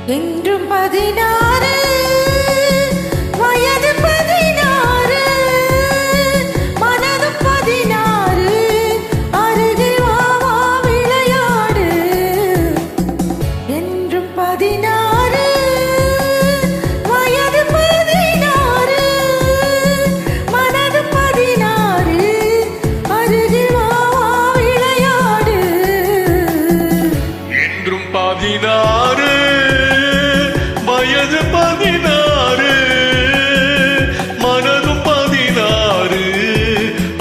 என்றும் 16 வயது 16 மனதும் 16 அருகில் வா வா விளையாடு என்றும் 16 வயது 16 மனதும் 16 அருகில் வா வா விளையாடு என்றும் 16 வயது 16 மனதும் 16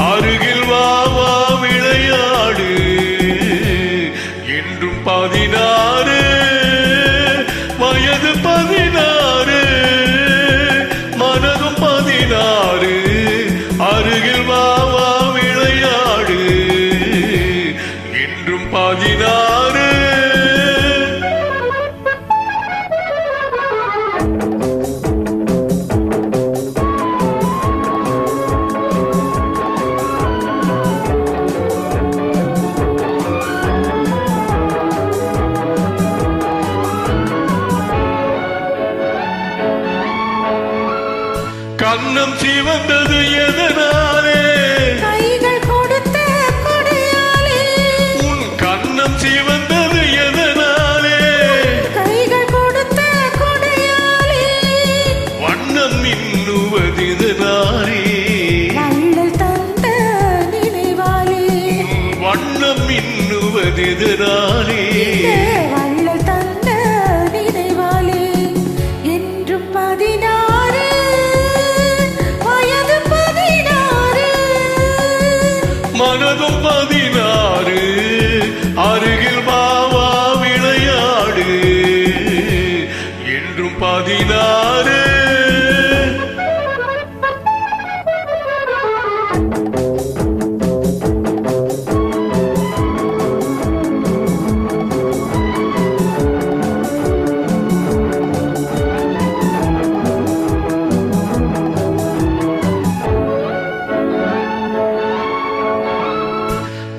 அருகில் வா வா விளையாடு என்றும் 16 வயது 16 மனதும் 16 அருகில் வா வா விளையாடு என்றும் 16 கண்ணம் சிவந்தது எதனாலே கைகள் கொடுத்த கொடையாலே உன் கண்ணம் சிவந்தது எதனாலே கைகள் கொடுத்த கொடையாலே வண்ணம் மின்னுவது எதனாலே வள்ளல் தந்த நினைவாலே வண்ணம் மின்னுவது எதனாலே வள்ளல் தந்த நினைவாலே என்றும் 16 வயது 16 மனதும் 16 அருகில் வா வா விளையாடு என்றும் 16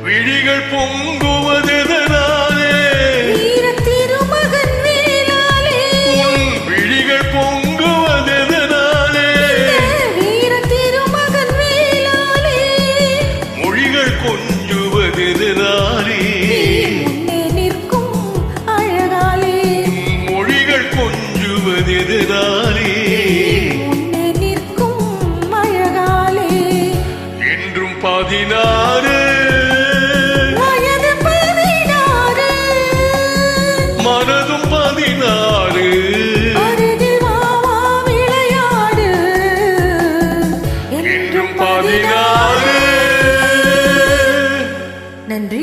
விழிகள் பொங்குவதெதனாலே வீர திருமகன் வேளாலே உன் விழிகள் பொங்குவதெதனாலே வீர திருமகன் வேளாலே மொழிகள் கொஞ்சுவதெதனாலே முன்னே நிற்கும் அழகாலே மொழிகள் கொஞ்சுவதெதனாலே முன்னே நிற்கும் அழகாலே என்றும் 16 வயது 16 மனதும் 16 அருகில் வா வா விளையாடு என்றும் 16 நன்றி.